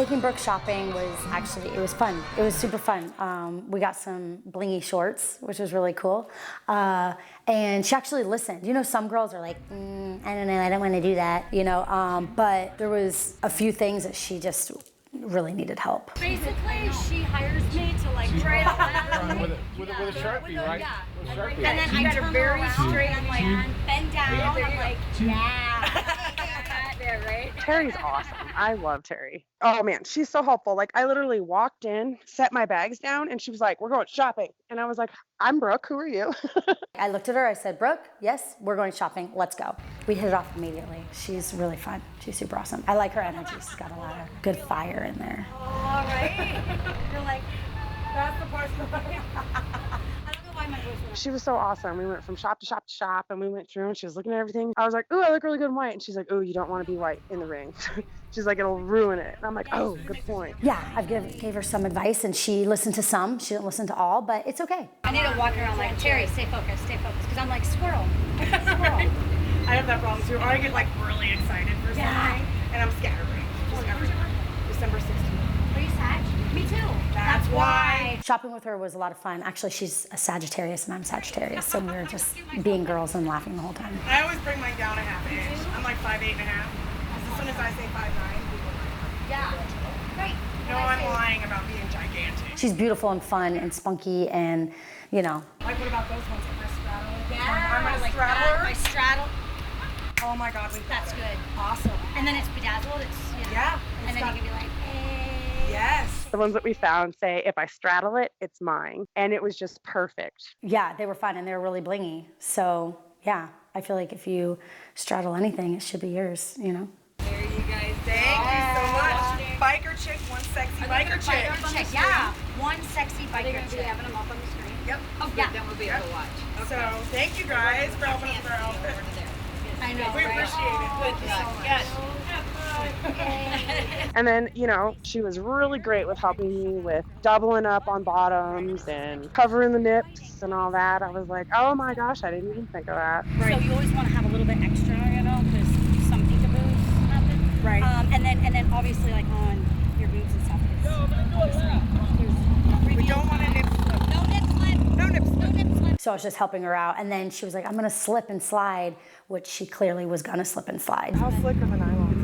Taking Brooke shopping was actually, it was fun. It was super fun. We got some blingy shorts, which was really cool. And she actually listened. You know, some girls are like, I don't know, I don't want to do that, you know. But there was a few things that she just really needed help. Basically, she hires me to like write out with a Sharpie, right? Yeah. With a Sharpie. And then I turn very straight and like bend down. I'm like, yeah. There, right? Terry's awesome. I love Terry. Oh man, she's so helpful. Like I literally walked in, set my bags down, and she was like, "We're going shopping." And I was like, "I'm Brooke. Who are you?" I looked at her, I said, Brooke, yes, we're going shopping, let's go. We hit it off immediately. She's really fun. She's super awesome. I like her energy. She's got a lot of good fire in there. All right. You're like, that's the part. I don't know why my voice was. She was so awesome. We went from shop to shop to shop, and we went through, and she was looking at everything. I was like, "Ooh, I look really good in white." And she's like, "Ooh, you don't want to be white in the ring." She's like, "It'll ruin it." And I'm like, "Oh, good point." Yeah, I gave her some advice, and she listened to some. She didn't listen to all, but it's okay. I need to walk around like, Terry, stay focused, because I'm like, squirrel. Squirrel. I have that problem too. Or I get like really excited for something, and I'm scattering. Just December 16th. Are you Sag? Me too. That's why. Shopping with her was a lot of fun. Actually, she's a Sagittarius, and I'm Sagittarius, so we were just being girls and laughing the whole time. I always bring mine down a half inch. I'm like 5'8" and a half. As soon as I say 5'9", people are like, Yeah. Right. no, I'm lying about being gigantic. She's beautiful and fun and spunky and, you know. Like, what about those ones? If I straddle? Yeah. I'm a like straddler. that. I straddle. Oh my God, That's good. awesome. And then it's bedazzled. It's, you know, Yeah. And then you can be like, hey. Yes. The ones that we found say, "If I straddle it, it's mine," and it was just perfect. Yeah, they were fun and they were really blingy. So, yeah, I feel like if you straddle anything, it should be yours, you know. There you guys. Thank you so much. Biker chick, one sexy biker chick. Chick, yeah. One sexy biker chick. having them up on the screen? Yep. Oh, yeah. Then we'll be able to watch. So thank you guys for helping us grow. I know. We right? appreciate it. Thank you so much. Yes. And then, you know, she was really great with helping me with doubling up on bottoms and covering the nips and all that. I was like, oh my gosh, I didn't even think of that. So you always want to have a little bit extra, you know, because some peekaboos happen. Right. And then obviously like on your boobs and stuff. We don't want a nip slip. No nip slip. No nip slip. No nip slip. So I was just helping her out. And then she was like, I'm going to slip and slide, which she clearly was going to slip and slide. How slick of an eyeliner?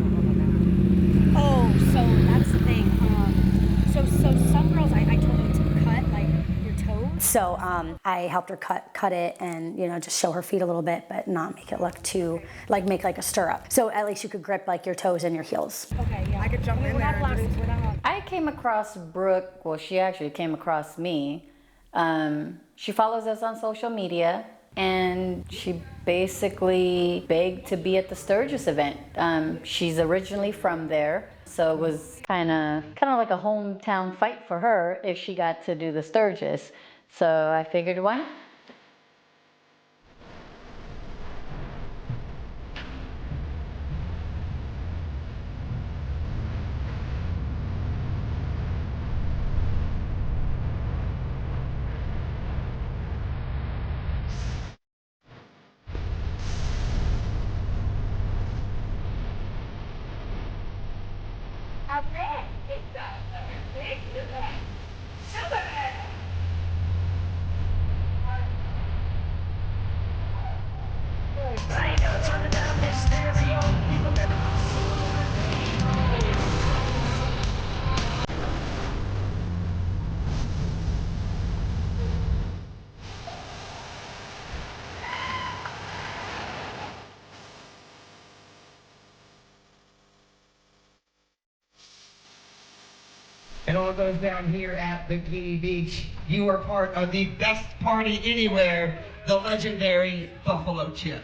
Oh, so that's the thing. So some girls, I told them to cut like your toes. So I helped her cut it and, you know, just show her feet a little bit, but not make it look too, like make like a stirrup. So at least you could grip like your toes and your heels. Okay, yeah. I could jump in We're there not and glasses. We're not. I came across Brooke, well, she actually came across me. She follows us on social media, and she basically begged to be at the Sturgis event. She's originally from there, so it was kind of like a hometown fight for her if she got to do the Sturgis. So I figured, why not? It all goes down here at Bikini Beach. You are part of the best party anywhere, the legendary Buffalo Chip.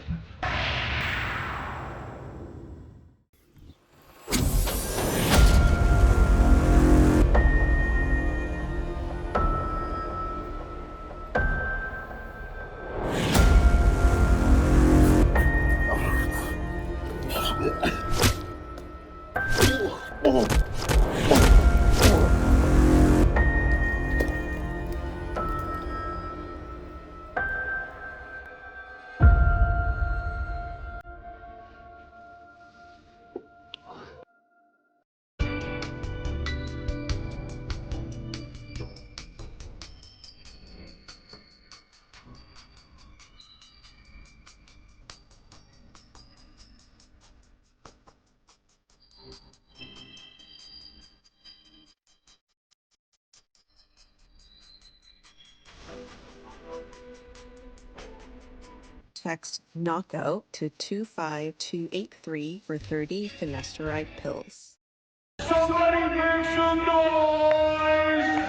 text knockout to 25283 for 30 finasteride pills. Somebody make some noise!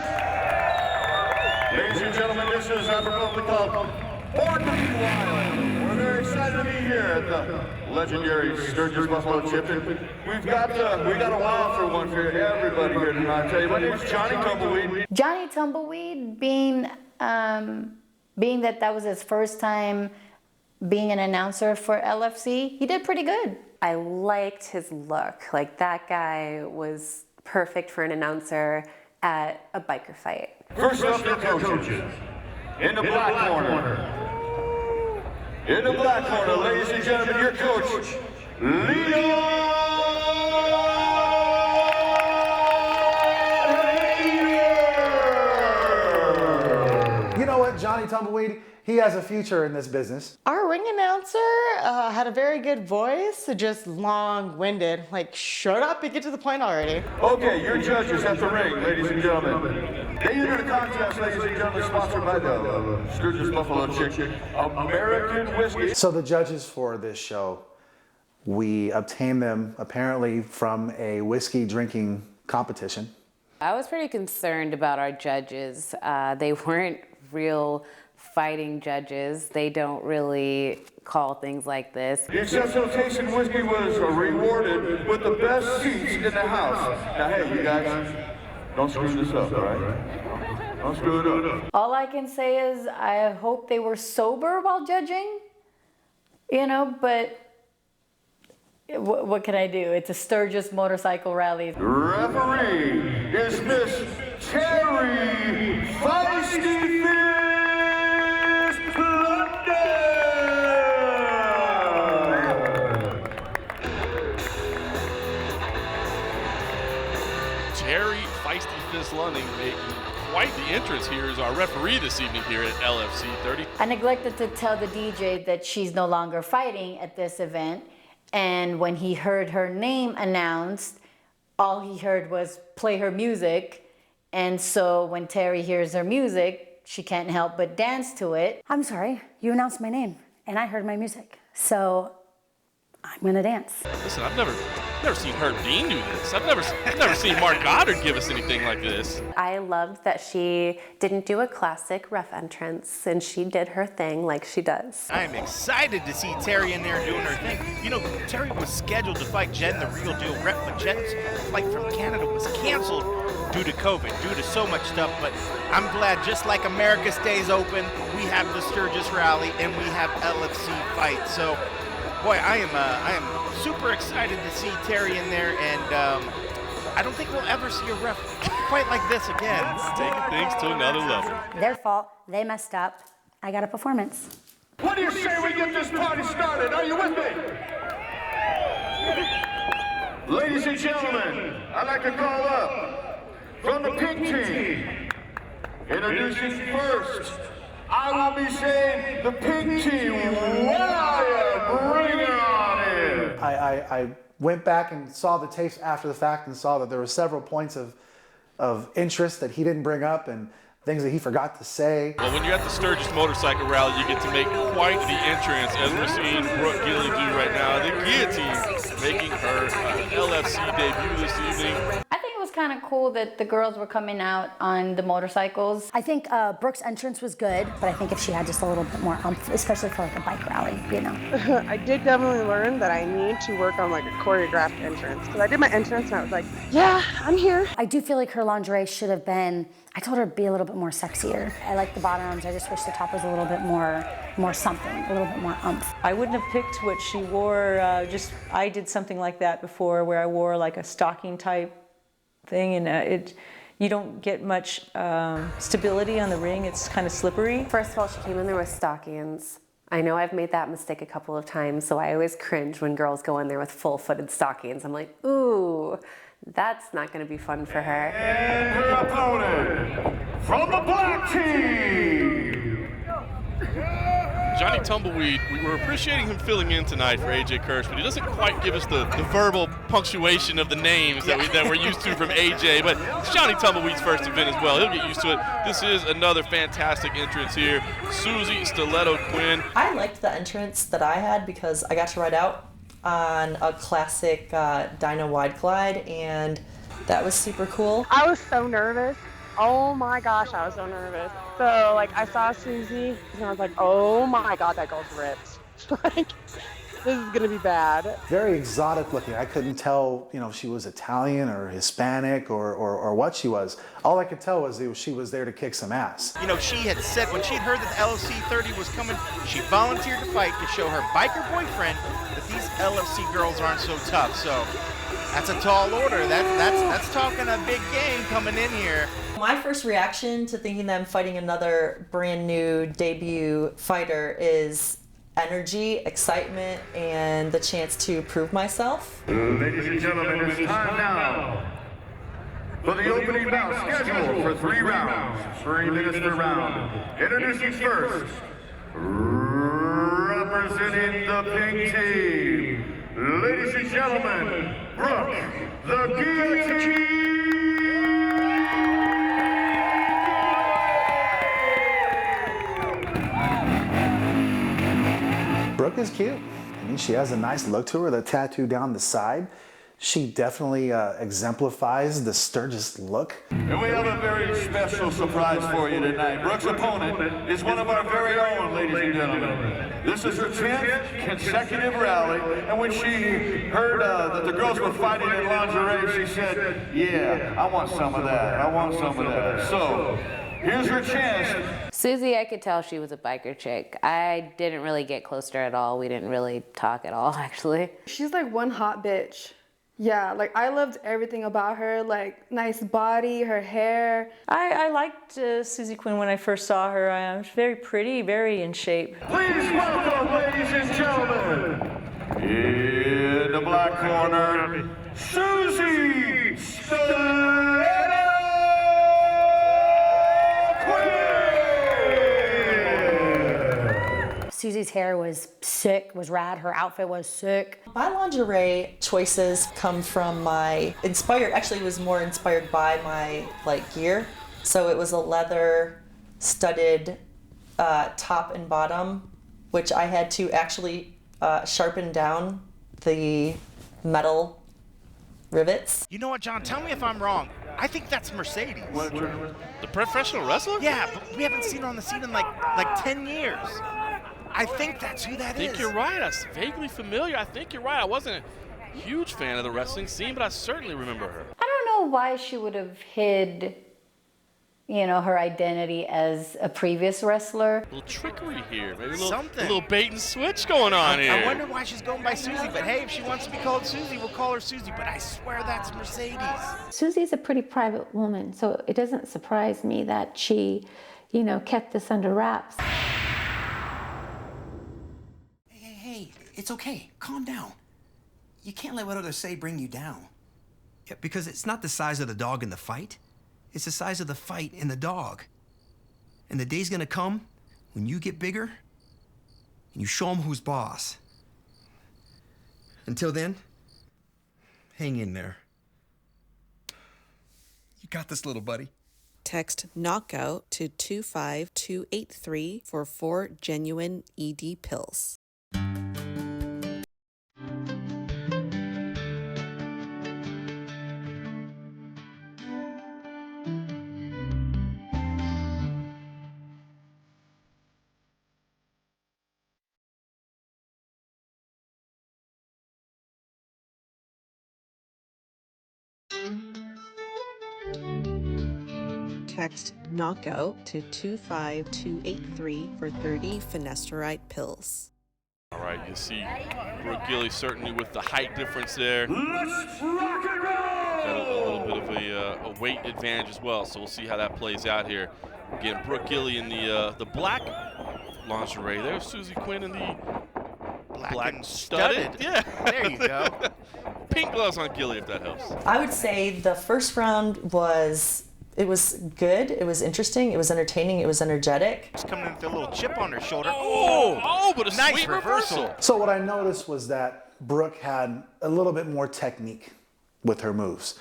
Ladies and gentlemen, this is appropriately called Born to Be Wild. We're very excited to be here at the legendary Sturgis Buffalo Chip. And we got a wow for one for everybody here tonight. I tell you, my name is Johnny Tumbleweed. Johnny Tumbleweed, being that was his first time being an announcer for LFC, he did pretty good. I liked his look. Like, that guy was perfect for an announcer at a biker fight. First up, your coaches. In the black corner. In the black corner, ladies and gentlemen, your coach, Leo. You know what, Johnny Tumbleweed, he has a future in this business. Our ring announcer had a very good voice, just long-winded. Like, shut up and get to the point already. Okay, your judges at the ring, ladies and gentlemen. They enter the contest, ladies and gentlemen, sponsored by the Sturgis Buffalo Chick, American Whiskey. So the judges for this show, we obtained them apparently from a whiskey drinking competition. I was pretty concerned about our judges. They weren't real fighting judges. They don't really call things like this. The exceptional taste in whiskey was rewarded with the best seats in the house. Now, hey, you guys, don't screw this up, all right? Don't screw it up. All I can say is I hope they were sober while judging, you know, but what can I do? It's a Sturgis motorcycle rally. Referee is Miss Terry Feisty Fist London. Terry Feisty Fist London making quite the entrance here as our referee this evening here at LFC 30. I neglected to tell the DJ that she's no longer fighting at this event. And when he heard her name announced, all he heard was play her music. And so when Terry hears her music, she can't help but dance to it. I'm sorry, you announced my name and I heard my music. So I'm gonna dance. Listen, I've never seen Herb Dean do this. I've never seen Mark Goddard give us anything like this. I loved that she didn't do a classic ref entrance, and she did her thing like she does. I'm excited to see Terry in there doing her thing. You know, Terry was scheduled to fight Jen, the Real Deal rep, but Jen's flight from Canada was canceled due to COVID, due to so much stuff. But I'm glad, just like America stays open, we have the Sturgis Rally and we have LFC Fight. So, boy, I am super excited to see Terry in there, and I don't think we'll ever see a ref quite like this again. It's taking things to another level. Their fault, they messed up. I got a performance. What do you say we get this party started? Are you with me? Ladies and gentlemen, I'd like to call up from the pink team. Introducing first, I will be saying the pink team. Bring it on in. I went back and saw the tapes after the fact and saw that there were several points of interest that he didn't bring up and things that he forgot to say. Well, when you're at the Sturgis Motorcycle Rally, you get to make quite the entrance, as we're seeing Brooke Gilly do right now. The Guillotine making her LFC debut this evening. I think it was kind of cool that the girls were coming out on the motorcycles. I think Brooke's entrance was good, but I think if she had just a little bit more umph, especially for like a bike rally, you know. I did definitely learn that I need to work on like a choreographed entrance. Because I did my entrance and I was like, yeah, I'm here. I do feel like her lingerie should have been, I told her to be a little bit more sexier. I like the bottoms, I just wish the top was a little bit more something, a little bit more umph. I wouldn't have picked what she wore, I did something like that before where I wore like a stocking type thing, and you don't get much stability on the ring. It's kind of slippery. First of all, she came in there with stockings. I know I've made that mistake a couple of times, so I always cringe when girls go in there with full-footed stockings. I'm like, ooh, that's not going to be fun for her. And her opponent from the black team. Johnny Tumbleweed, we were appreciating him filling in tonight for AJ Kirsch, but he doesn't quite give us the verbal punctuation of the names that we're used to from AJ, but it's Johnny Tumbleweed's first event as well. He'll get used to it. This is another fantastic entrance here. Susie Stiletto Quinn. I liked the entrance that I had because I got to ride out on a classic dyno wide glide, and that was super cool. I was so nervous. Oh my gosh, I was so nervous. So like I saw Susie and I was like, oh my god, that girl's ripped. Like, this is gonna be bad. Very exotic looking. I couldn't tell, you know, if she was Italian or Hispanic or what she was. All I could tell was she was there to kick some ass. You know, she had said when she'd heard that the LFC 30 was coming, she volunteered to fight to show her biker boyfriend that these LFC girls aren't so tough. So that's a tall order. That's talking a big game coming in here. My first reaction to thinking that I'm fighting another brand new debut fighter is energy, excitement, and the chance to prove myself. Ladies and gentlemen, it's time now for the opening bout scheduled for 3 rounds, 3 minutes per round. Introducing first, representing the pink team, ladies and gentlemen, Brooke the Guillotine. Brooke is cute. I mean, she has a nice look to her, the tattoo down the side. She definitely exemplifies the Sturgis look. And we have a very special surprise for you tonight. Brooke's opponent is one of our very own, ladies and gentlemen. This is her 10th consecutive rally, and when she heard that the girls were fighting in lingerie, she said, yeah, I want some of that, I want some of that. So, here's her chance. Susie, I could tell she was a biker chick. I didn't really get close to her at all. We didn't really talk at all, actually. She's like one hot bitch. Yeah, like I loved everything about her, like nice body, her hair. I liked Susie Quinn when I first saw her. She's very pretty, very in shape. Please welcome, ladies and gentlemen, in the black corner, Susie Stiletto Quinn. Susie's hair was sick, was rad. Her outfit was sick. My lingerie choices come from actually it was more inspired by my gear. So it was a leather studded top and bottom, which I had to actually sharpen down the metal rivets. You know what, John? Tell me if I'm wrong. I think that's Mercedes. The professional wrestler? Yeah, but we haven't seen her on the scene in like 10 years. I think that's who that is. I think you're right. That's vaguely familiar. I think you're right. I wasn't a huge fan of the wrestling scene, but I certainly remember her. I don't know why she would have hid, you know, her identity as a previous wrestler. A little trickery here. Maybe a little bait and switch going on here. I wonder why she's going by Susie, but hey, if she wants to be called Susie, we'll call her Susie, but I swear that's Mercedes. Susie's a pretty private woman, so it doesn't surprise me that she, you know, kept this under wraps. Hey, it's okay. Calm down. You can't let what others say bring you down. Yeah, because it's not the size of the dog in the fight. It's the size of the fight in the dog. And the day's gonna come when you get bigger and you show them who's boss. Until then, hang in there. You got this, little buddy. Text knockout to 25283 for 4 genuine ED pills. Text knockout to 25283 for 30 finasteride pills. All right, you see Brooke Gilly certainly with the height difference there. Let's rock and roll! Got a little bit of a weight advantage as well, so we'll see how that plays out here. Again, Brooke Gilly in the black lingerie. There's Susie Quinn in the black and studded. Yeah, there you go. Pink gloves on Gilly if that helps. I would say the first round was It was good. It was interesting. It was entertaining. It was energetic. She's coming in with a little chip on her shoulder. But a nice sweet reversal. So what I noticed was that Brooke had a little bit more technique with her moves.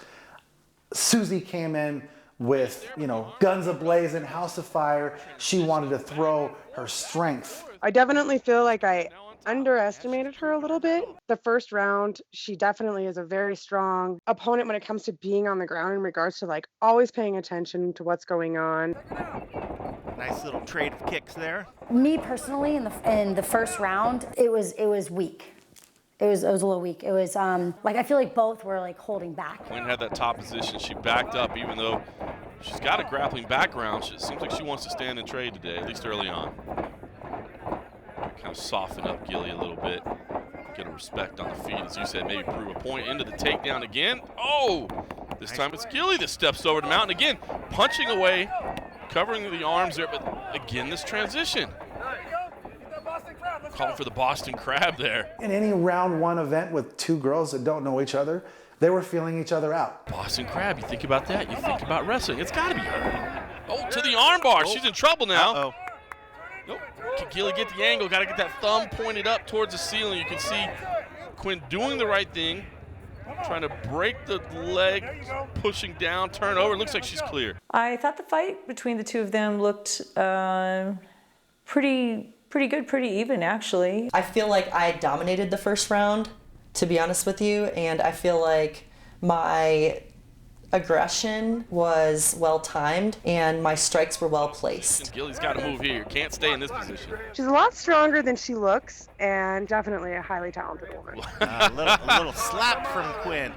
Susie came in with, guns a-blazing, house of fire. She wanted to throw her strength. I definitely feel like I underestimated her a little bit. The first round, she definitely is a very strong opponent when it comes to being on the ground in regards to like always paying attention to what's going on. Nice little trade of kicks there. Me personally, in the first round, it was weak. It was a little weak. It was I feel like both were like holding back. Quinn had that top position. She backed up, even though she's got a grappling background. It seems like she wants to stand and trade today, at least early on. Kind of soften up Gilly a little bit. Get her respect on the feet, as you said, maybe prove a point into the takedown again. Oh! This time it's Gilly that steps over the mountain again, punching away, covering the arms there, but again, this transition. Calling for the Boston Crab there. In any round one event with two girls that don't know each other, they were feeling each other out. Boston Crab, you think about that, you think about wrestling. It's got to be her. Oh, to the armbar. She's in trouble now. Uh-oh. Nope. Can Gilly get the angle? Got to get that thumb pointed up towards the ceiling. You can see Quinn doing the right thing, trying to break the leg, pushing down, turn over. Looks like she's clear. I thought the fight between the two of them looked pretty good, pretty even, actually. I feel like I dominated the first round, to be honest with you, and I feel like my aggression was well timed and my strikes were well placed. Gilly's got to move here. Can't stay in this position. She's a lot stronger than she looks and definitely a highly talented woman. A little slap from Quinn.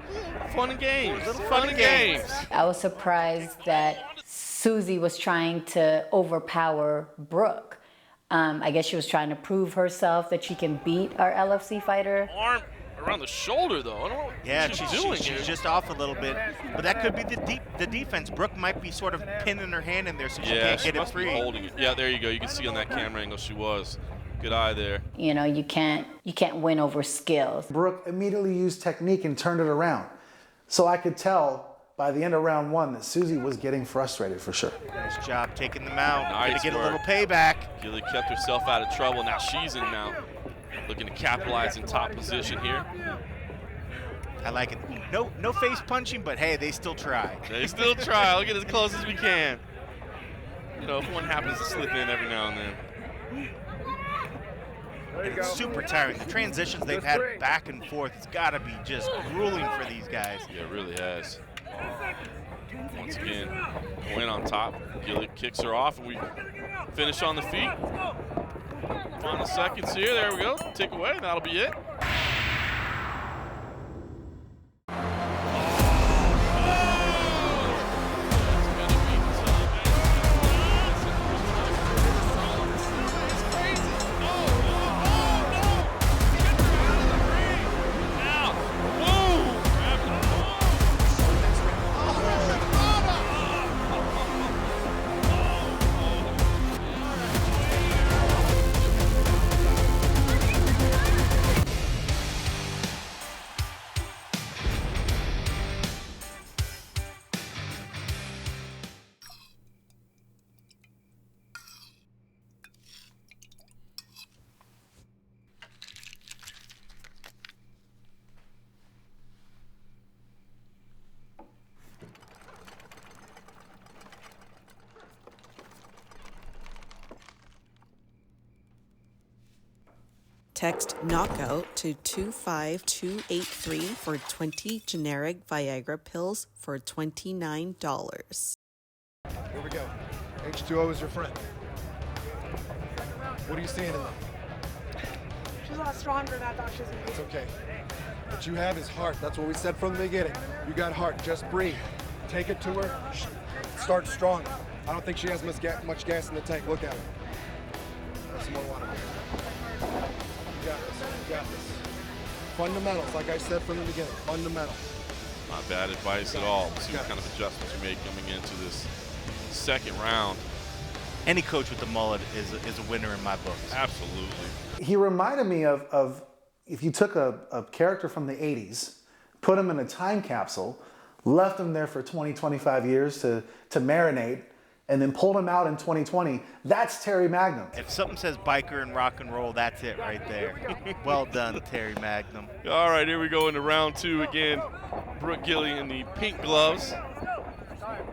Fun and games. Fun and games. I was surprised that Susie was trying to overpower Brooke. I guess she was trying to prove herself that she can beat our LFC fighter. Arm around the shoulder, though. I don't know what she's doing here. She's just off a little bit, but that could be the defense. Brooke might be sort of pinning her hand in there so she can't get it free. Holding it. Yeah, there you go. You can see on that camera angle she was. Good eye there. You can't win over skills. Brooke immediately used technique and turned it around. So I could tell by the end of round one that Susie was getting frustrated for sure. Nice job taking them out. Nice Gonna get work. a little payback. Gilly kept herself out of trouble. Now she's in mount. Looking to capitalize in top position here. I like it. No face punching, but hey, they still try. They still try. I'll get as close as we can. If one happens to slip in every now and then. It's super tiring. The transitions they've had back and forth, it's got to be just grueling for these guys. Yeah, it really has. Once again, Quinn on top. Gilly kicks her off, and we finish on the feet. Final seconds here. There we go. Take away. That'll be it. Text knockout to 25283 for 20 generic Viagra pills for $29. Here we go. H2O is your friend. What are you seeing in them? She's a lot stronger than I thought she was going to be. It's okay. What you have is heart. That's what we said from the beginning. You got heart. Just breathe. Take it to her. Start strong. I don't think she has much gas in the tank. Look at her. Have some more water. You got this. You got this. Fundamentals, like I said from the beginning. Fundamentals. Not bad advice at all. See what kind of adjustments you made coming into this second round. Any coach with the mullet is a winner in my books. Absolutely. He reminded me of if you took a character from the 80s, put him in a time capsule, left him there for 20, 25 years to marinate, and then pulled him out in 2020. That's Terry Magnum. If something says biker and rock and roll, that's it right there. Well done, Terry Magnum. All right, here we go into round 2 again. Brooke Gilly in the pink gloves.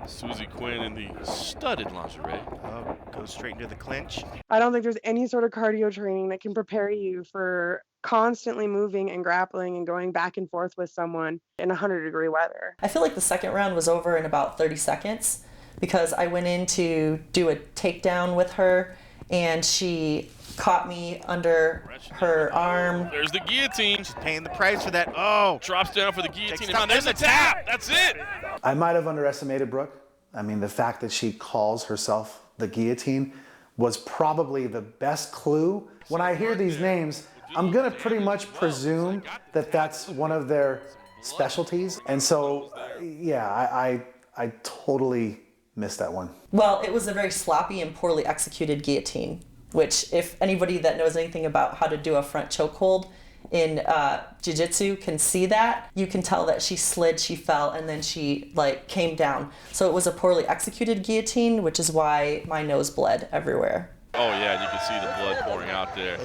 Susie Quinn in the studded lingerie. Oh, goes straight into the clinch. I don't think there's any sort of cardio training that can prepare you for constantly moving and grappling and going back and forth with someone in 100-degree weather. I feel like the second round was over in about 30 seconds because I went in to do a takedown with her and she caught me under her arm. There's the guillotine. She's paying the price for that. Oh, drops down for the guillotine. And now there's the tap. That's it. I might have underestimated Brooke. I mean, the fact that she calls herself the guillotine was probably the best clue. When I hear these names, I'm gonna pretty much presume that that's one of their specialties. And so, yeah, I totally missed that one. Well, it was a very sloppy and poorly executed guillotine, which if anybody that knows anything about how to do a front chokehold in jiu-jitsu can see that. You can tell that she slid, she fell, and then she came down. So it was a poorly executed guillotine, which is why my nose bled everywhere. Oh yeah, you can see the blood pouring out there.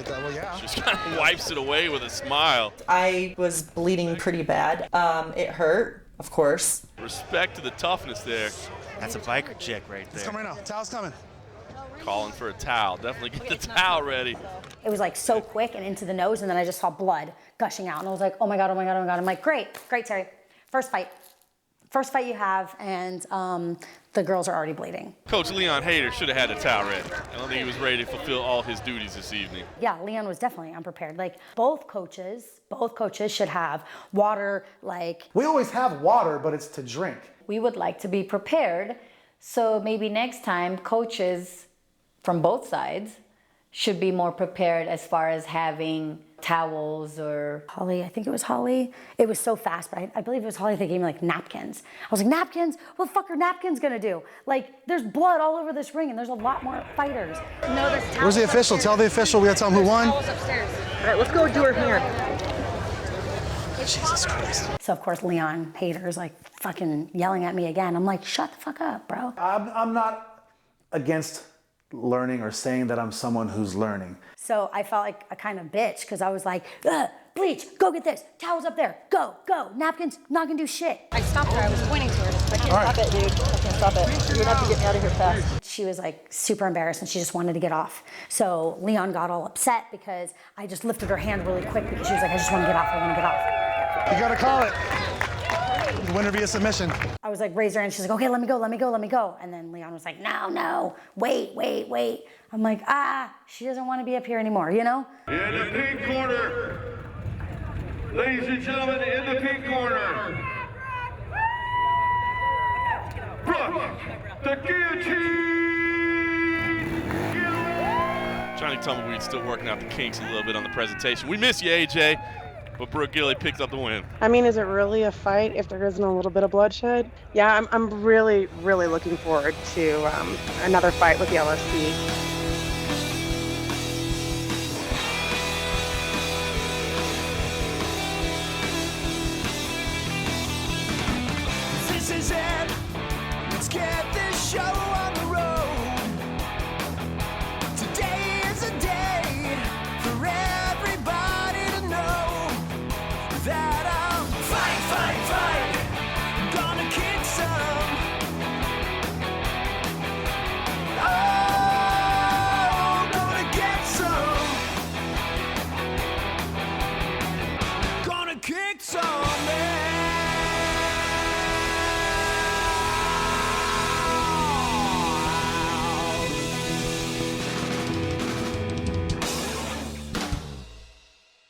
She just kind of wipes it away with a smile. I was bleeding pretty bad. It hurt, of course. Respect to the toughness there. That's a biker chick right there. It's coming right now. Towel's coming. Calling for a towel. Definitely get the towel ready. It was so quick and into the nose, and then I just saw blood gushing out, and I was like, oh my God, oh my God, oh my God. I'm like, great, Terry. First fight you have, and the girls are already bleeding. Coach Leon Hayter should have had a towel ready. I don't think he was ready to fulfill all his duties this evening. Yeah, Leon was definitely unprepared. Both coaches should have water, We always have water, but it's to drink. We would like to be prepared, so maybe next time coaches from both sides should be more prepared as far as having towels or... Holly, I think it was Holly. It was so fast, but I believe it was Holly that gave me napkins. I was like, napkins? What the fuck are napkins gonna do? There's blood all over this ring and there's a lot more fighters. No, there's towels. Where's the official? Upstairs. Tell the official we gotta tell him who won. Towels upstairs. All right, let's go do her hand. Jesus Christ. So of course Leon Hayter's fucking yelling at me again. I'm like, shut the fuck up, bro. I'm not against learning or saying that I'm someone who's learning. So I felt like a kind of bitch because I was like, bleach, go get this. Towels up there, go. Napkins, not gonna do shit. I stopped her. I was pointing to her. I can't All right. stop it, dude. I can't stop it. You're gonna have to get me out of here fast. She was super embarrassed and she just wanted to get off. So Leon got all upset because I just lifted her hand really quick because she was like, I just want to get off, I want to get off. You gotta call it. The winner via submission. I was like, raise her hand. She's like, okay, let me go. And then Leon was like, no, wait. I'm like, she doesn't want to be up here anymore, you know? In the pink corner, ladies and gentlemen, in the pink corner, Brooke, the guillotine. Johnny Tumbleweed's still working out the kinks a little bit on the presentation. We miss you, AJ, but Brooke Gilly picked up the win. I mean, is it really a fight if there isn't a little bit of bloodshed? Yeah, I'm really, really looking forward to another fight with the LFC. This is it. Let's get this show on.